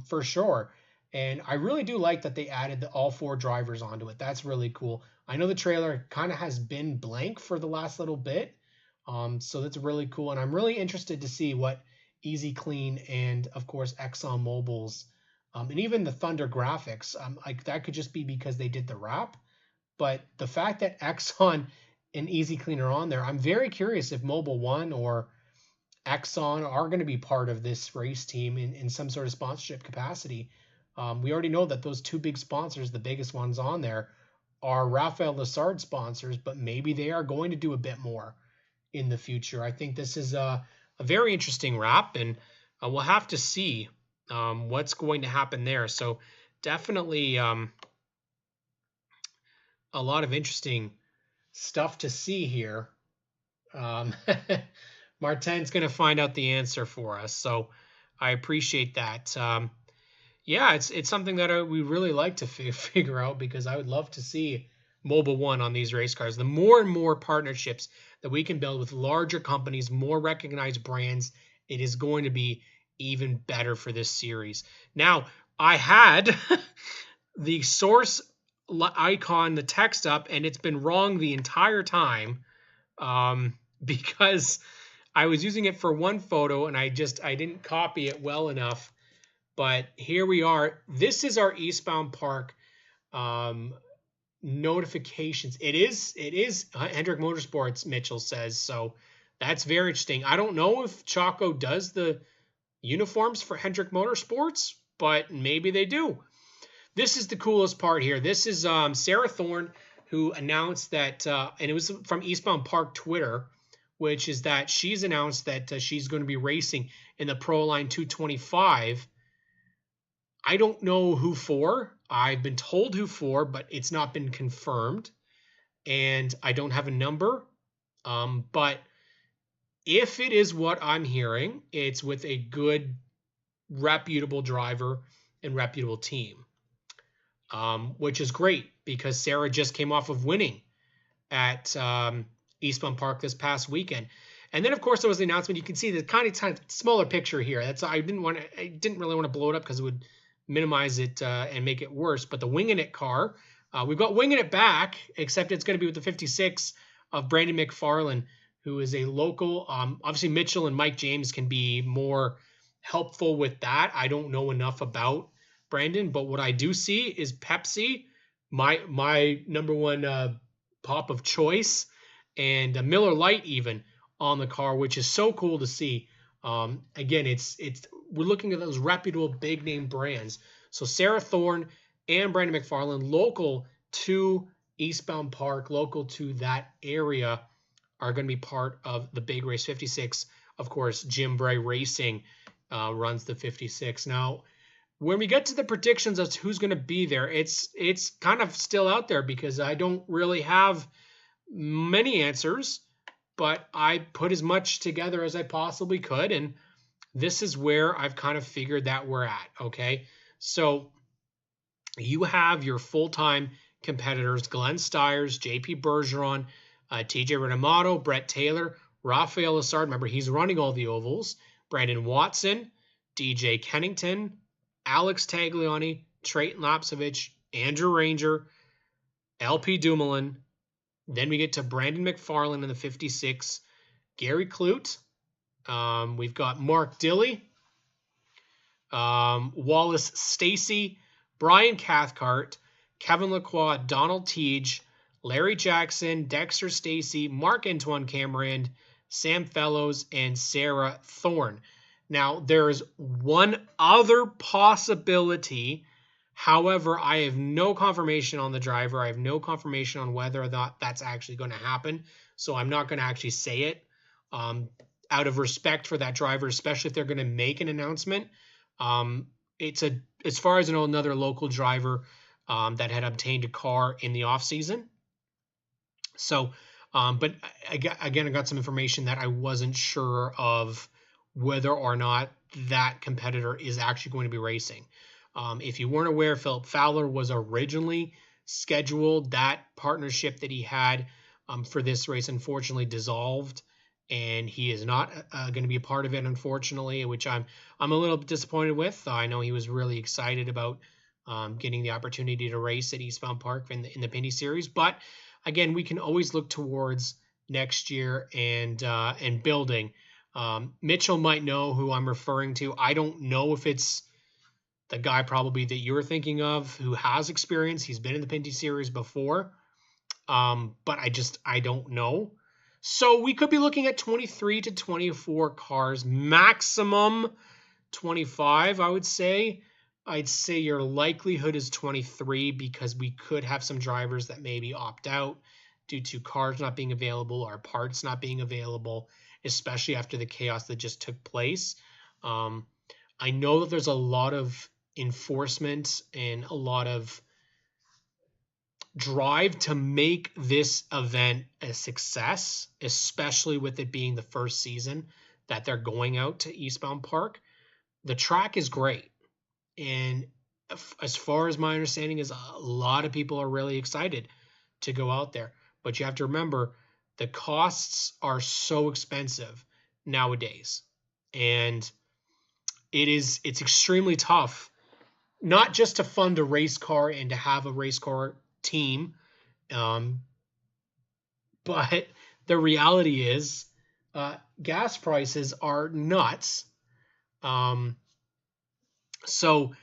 for sure. And I really do like that they added all 4 drivers onto it. That's really cool. I know the trailer kind of has been blank for the last little bit. So that's really cool. And I'm really interested to see what Easy Clean and, of course, ExxonMobil's and even the Thunder graphics, like that could just be because they did the wrap. But the fact that Exxon and Easy Clean are on there, I'm very curious if Mobil 1 or Exxon are going to be part of this race team in some sort of sponsorship capacity. We already know that those 2 big sponsors, the biggest ones on there, are Rafael Lessard sponsors, but maybe they are going to do a bit more in the future. I think this is a very interesting wrap, and we'll have to see what's going to happen there. So definitely a lot of interesting stuff to see here. Martin's going to find out the answer for us, so I appreciate that. Yeah, it's something that we really like to figure out, because I would love to see Mobil 1 on these race cars. The more and more partnerships that we can build with larger companies, more recognized brands, it is going to be even better for this series. Now, I had the source icon, the text up, and it's been wrong the entire time because I was using it for one photo and I didn't copy it well enough. But here we are. This is our Eastbound Park notifications. It is Hendrick Motorsports, Mitchell says. So that's very interesting. I don't know if Chaco does the uniforms for Hendrick Motorsports, but maybe they do. This is the coolest part here. This is Sarah Thorne, who announced that, and it was from Eastbound Park Twitter, which is that she's announced that she's going to be racing in the Proline 225. I don't know who for. I've been told who for, but it's not been confirmed. And I don't have a number. But if it is what I'm hearing, it's with a good, reputable driver and reputable team. Which is great, because Sarah just came off of winning at Eastbound Park this past weekend. And then, of course, there was the announcement. You can see the kind of smaller picture here. I didn't really want to blow it up because it would minimize it and make it worse. But the Winging It car, we've got Winging It back, except it's going to be with the 56 of Brandon McFarlane, who is a local. Obviously, Mitchell and Mike James can be more helpful with that. I don't know enough about Brandon, but what I do see is Pepsi, my number one pop of choice, and Miller Lite even on the car, which is so cool to see. Again, we're looking at those reputable big name brands. So Sarah Thorne and Brandon McFarlane, local to Eastbound Park, local to that area, are going to be part of the big race 56. Of course, Jim Bray Racing runs the 56. Now, when we get to the predictions as to who's going to be there, it's kind of still out there because I don't really have many answers, but I put as much together as I possibly could, and this is where I've kind of figured that we're at, okay? So you have your full-time competitors, Glenn Stiers, JP Bergeron, TJ Renamato, Brett Taylor, Rafael Lessard, remember he's running all the ovals, Brandon Watson, DJ Kennington, Alex Tagliani, Trey Lapovich, Andrew Ranger, LP Dumoulin. Then we get to Brandon McFarlane in the 56, Gary Clute. We've got Mark Dilley, Wallace Stacy, Brian Cathcart, Kevin Lacroix, Donald Teague, Larry Jackson, Dexter Stacy, Marc-Antoine Cameron, Sam Fellows, and Sarah Thorne. Now, there is one other possibility However, I have no confirmation on the driver. I have no confirmation on whether or not that's actually going to happen. So I'm not going to actually say it out of respect for that driver, especially if they're going to make an announcement. As far as I know, another local driver that had obtained a car in the off season. So, but I got some information that I wasn't sure of whether or not that competitor is actually going to be racing. If you weren't aware, Philip Fowler was originally scheduled. That partnership that he had for this race unfortunately dissolved, and he is not going to be a part of it, unfortunately, which I'm a little disappointed with. I know he was really excited about getting the opportunity to race at Eastbound Park in the Pinty Series, but again, we can always look towards next year and building. Mitchell might know who I'm referring to. I don't know if it's the guy probably that you're thinking of who has experience. He's been in the Pinty Series before, but I don't know. So we could be looking at 23 to 24 cars, maximum 25, I would say. I'd say your likelihood is 23 because we could have some drivers that maybe opt out due to cars not being available or parts not being available, especially after the chaos that just took place. I know that there's a lot of enforcement and a lot of drive to make this event a success, especially with it being the first season that they're going out to Eastbound Park. The track is great. And as far as my understanding is, a lot of people are really excited to go out there. But you have to remember, the costs are so expensive nowadays. And it's extremely tough, not just to fund a race car and to have a race car team, but the reality is gas prices are nuts. So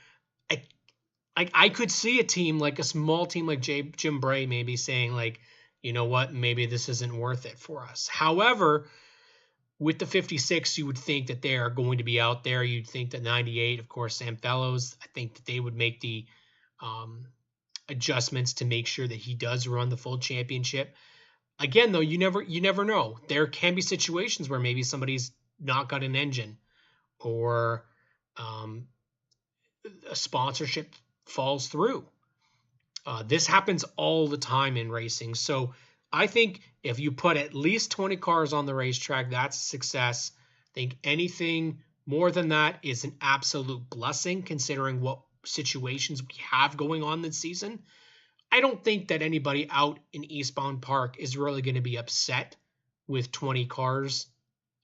I could see a team, like a small team like Jim Bray maybe saying, like, you know what, maybe this isn't worth it for us. However, with the 56, you would think that they are going to be out there. You'd think that 98, of course, Sam Fellows, I think that they would make the adjustments to make sure that he does run the full championship. Again, though, you never know. There can be situations where maybe somebody's not got an engine, or a sponsorship falls through. This happens all the time in racing. So I think if you put at least 20 cars on the racetrack, that's a success. I think anything more than that is an absolute blessing, considering what situations we have going on this season. I don't think that anybody out in Eastbound Park is really going to be upset with 20 cars.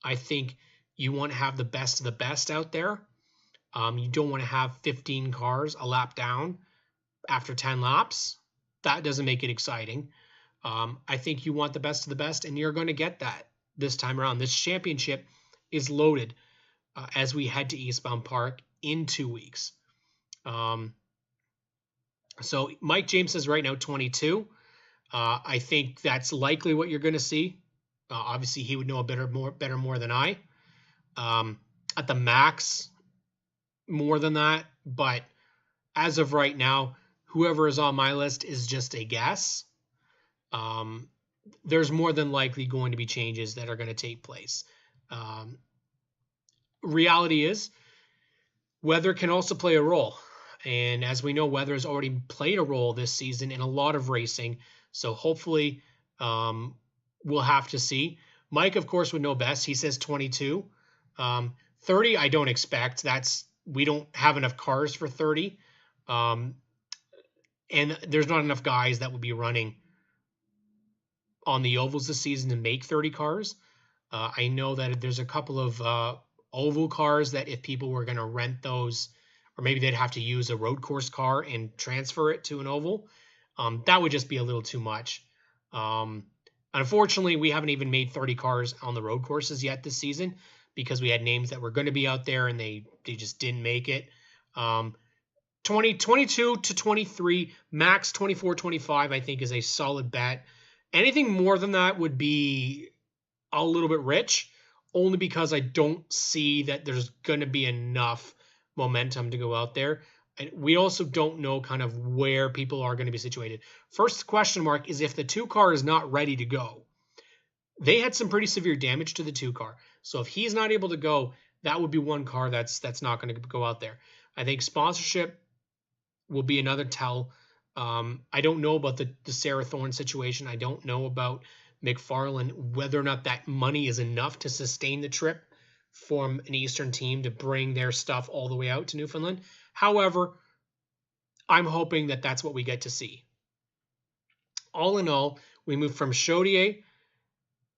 I think you want to have the best of the best out there. You don't want to have 15 cars a lap down after 10 laps. That doesn't make it exciting. I think you want the best of the best, and you're going to get that this time around. This championship is loaded as we head to Eastbound Park in 2 weeks. So Mike James says right now 22. I think that's likely what you're going to see. Obviously, he would know better more than I. At the max, more than that. But as of right now, whoever is on my list is just a guess. There's more than likely going to be changes that are going to take place. Reality is, weather can also play a role. And as we know, weather has already played a role this season in a lot of racing. So hopefully we'll have to see. Mike, of course, would know best. He says 22. 30, I don't expect. We don't have enough cars for 30. And there's not enough guys that would be running on the ovals this season to make 30 cars. I know that there's a couple of oval cars that if people were going to rent those, or maybe they'd have to use a road course car and transfer it to an oval, that would just be a little too much. Unfortunately, we haven't even made 30 cars on the road courses yet this season because we had names that were going to be out there and they just didn't make it. 22 to 23, max 24, 25, I think is a solid bet. Anything more than that would be a little bit rich, only because I don't see that there's going to be enough momentum to go out there. And we also don't know kind of where people are going to be situated. First question mark is if the 2 car is not ready to go. They had some pretty severe damage to the 2 car. So if he's not able to go, that would be one car that's not going to go out there. I think sponsorship will be another tell. I don't know about the Sarah Thorne situation. I don't know about McFarland, whether or not that money is enough to sustain the trip from an Eastern team to bring their stuff all the way out to Newfoundland. However, I'm hoping that that's what we get to see. All in all, we move from Chaudier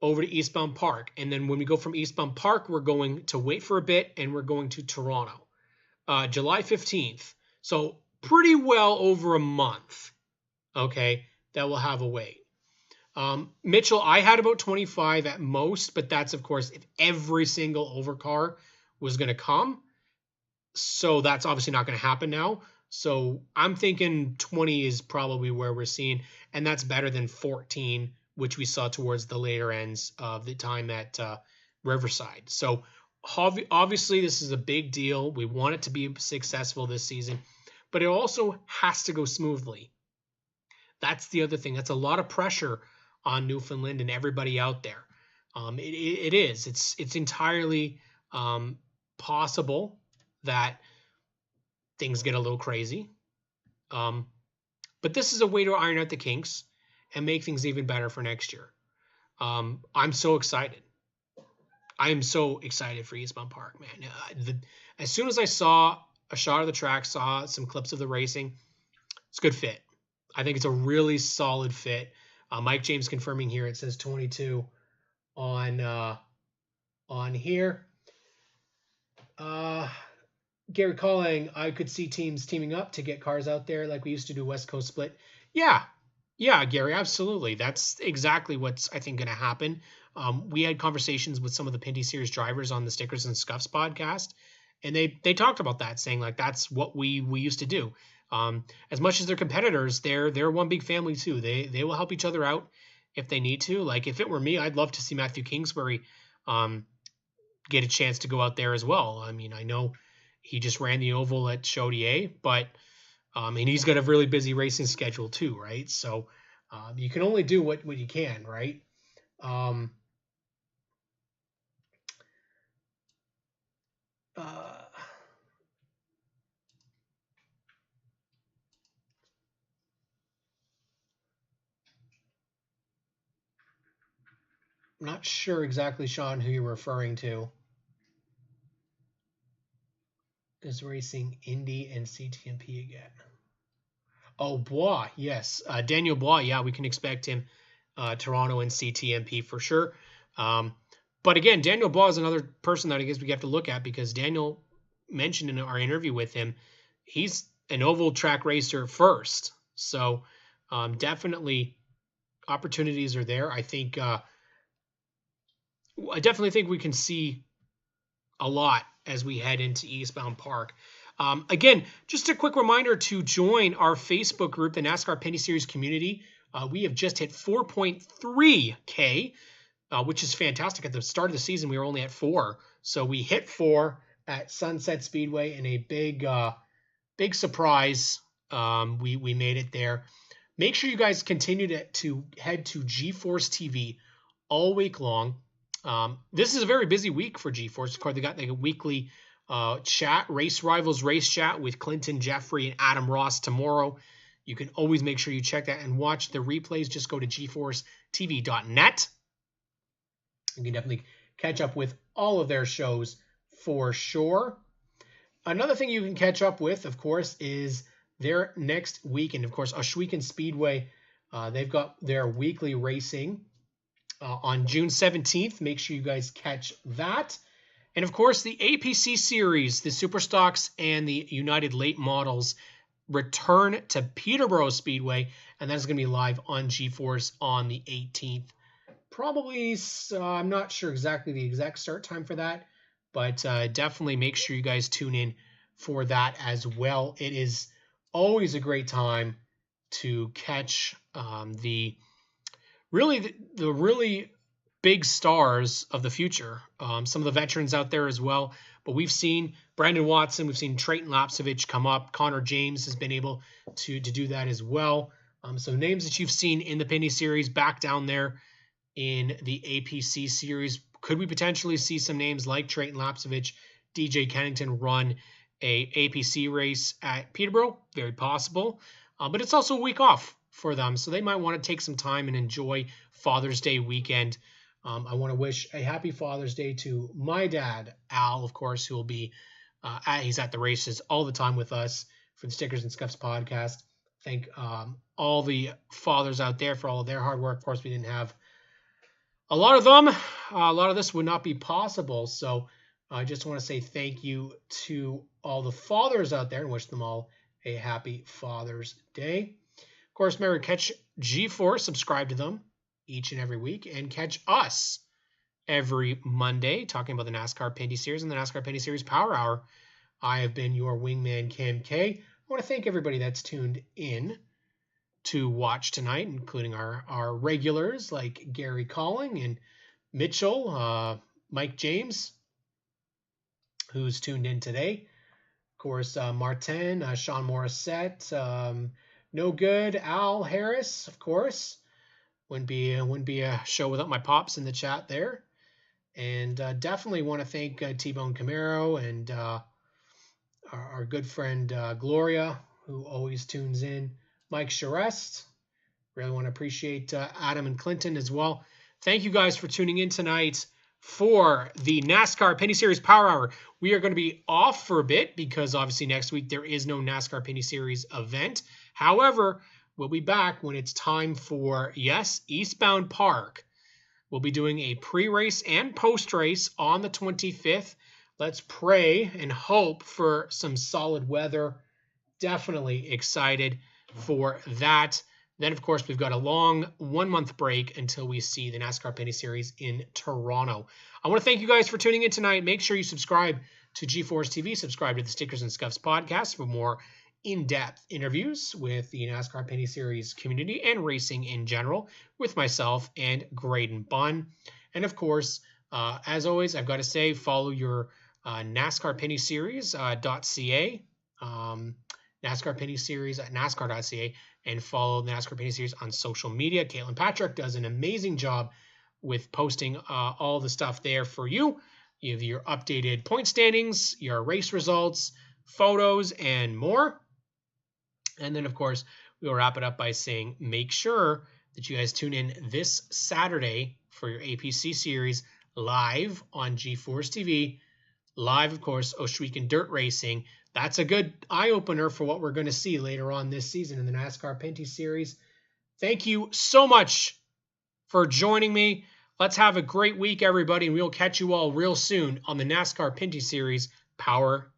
over to Eastbound Park. And then when we go from Eastbound Park, we're going to wait for a bit and we're going to Toronto. July 15th. So pretty well over a month, okay, that we'll have a wait. Mitchell, I had about 25 at most, but that's, of course, if every single overcar was going to come. So that's obviously not going to happen now. So I'm thinking 20 is probably where we're seeing, and that's better than 14, which we saw towards the later ends of the time at Riverside. So obviously this is a big deal. We want it to be successful this season, but it also has to go smoothly. That's the other thing. That's a lot of pressure on Newfoundland and everybody out there. It is. It's entirely possible that things get a little crazy. But this is a way to iron out the kinks and make things even better for next year. I'm so excited. I am so excited for Eastbound Park, man. As soon as I saw a shot of the track, saw some clips of the racing, it's a good fit. I think it's a really solid fit. Mike James confirming here. It says 22 on here. Gary calling, I could see teams teaming up to get cars out there like we used to do West Coast Split. Yeah, Gary, absolutely. That's exactly what's, I think, going to happen. We had conversations with some of the Pinty Series drivers on the Stickers and Scuffs podcast, and they talked about that, saying like that's what we used to do. As much as they're competitors, they're one big family too. They will help each other out if they need to. Like if it were me, I'd love to see Matthew Kingsbury get a chance to go out there as well. I mean, I know he just ran the oval at Chaudier, but and he's got a really busy racing schedule too, right? So you can only do what you can, right? I'm not sure exactly, Sean, who you're referring to. Is racing Indy and CTMP again. Oh, Bois, yes. Daniel Bois, yeah, we can expect him Toronto and CTMP for sure. But again, Daniel Bois is another person that I guess we have to look at because Daniel mentioned in our interview with him, he's an oval track racer first. So definitely opportunities are there. I think I definitely think we can see a lot as we head into Eastbound Park. Again, just a quick reminder to join our Facebook group, the NASCAR Pinty Series community. We have just hit 4.3K, which is fantastic. At the start of the season, we were only at 4. So we hit 4 at Sunset Speedway in a big surprise. We made it there. Make sure you guys continue to head to GeForce TV all week long. This is a very busy week for GeForce. Of course, they got like a weekly chat, Race Rivals Race Chat with Clinton, Jeffrey, and Adam Ross tomorrow. You can always make sure you check that and watch the replays. Just go to geforcetv.net. You can definitely catch up with all of their shows for sure. Another thing you can catch up with, of course, is their next weekend. Of course, Ohsweken Speedway, they've got their weekly racing on June 17th. Make sure you guys catch that. And of course, the APC series, the Superstocks and the United Late Models return to Peterborough Speedway, and that's going to be live on GeForce on the 18th. Probably, I'm not sure exactly the exact start time for that, but definitely make sure you guys tune in for that as well. It is always a great time to catch the really big stars of the future. Some of the veterans out there as well. But we've seen Brandon Watson, we've seen Trey and Lapovich come up. Connor James has been able to do that as well. So names that you've seen in the Pinty series back down there in the APC series. Could we potentially see some names like Trey and Lapovich, DJ Kennington run a APC race at Peterborough? Very possible. But it's also a week off for them, so they might want to take some time and enjoy Father's Day weekend. I want to wish a happy Father's Day to my dad, Al, of course, who will be he's at the races all the time with us for the Stickers and Scuffs podcast. Thank all the fathers out there for all of their hard work. Of course, we didn't have a lot of them. A lot of this would not be possible. So I just want to say thank you to all the fathers out there and wish them all a happy Father's Day. Of course, remember to catch G4, subscribe to them each and every week, and catch us every Monday talking about the NASCAR Pinty Series and the NASCAR Pinty Series Power Hour. I have been your wingman, Cam K. I want to thank everybody that's tuned in to watch tonight, including our regulars like Gary Calling and Mitchell, Mike James, who's tuned in today. Of course, Martin, Sean Morissette, No Good, Al Harris, of course. Wouldn't be a show without my pops in the chat there. And definitely want to thank T-Bone Camaro and our good friend Gloria, who always tunes in. Mike Charest. Really want to appreciate Adam and Clinton as well. Thank you guys for tuning in tonight for the NASCAR Pinty Series Power Hour. We are going to be off for a bit because obviously next week there is no NASCAR Pinty Series event. However, we'll be back when it's time for, yes, Eastbound Park. We'll be doing a pre-race and post-race on the 25th. Let's pray and hope for some solid weather. Definitely excited for that. Then, of course, we've got a long 1-month break until we see the NASCAR Pinty Series in Toronto. I want to thank you guys for tuning in tonight. Make sure you subscribe to G4's TV. Subscribe to the Stickers and Scuffs podcast for more in-depth interviews with the NASCAR Pinty Series community and racing in general with myself and Graydon Bunn. And, of course, as always, I've got to say, follow your NASCAR Pinty Series.ca. NASCAR Pinty Series at NASCAR.ca, and follow the NASCAR Pinty Series on social media. Caitlin Patrick does an amazing job with posting all the stuff there for you. You have your updated point standings, your race results, photos, and more. And then, of course, we'll wrap it up by saying make sure that you guys tune in this Saturday for your APC Series live on G4's TV. Live, of course, Oshweekend Dirt Racing. That's a good eye-opener for what we're going to see later on this season in the NASCAR Pinty Series. Thank you so much for joining me. Let's have a great week, everybody, and we'll catch you all real soon on the NASCAR Pinty Series Power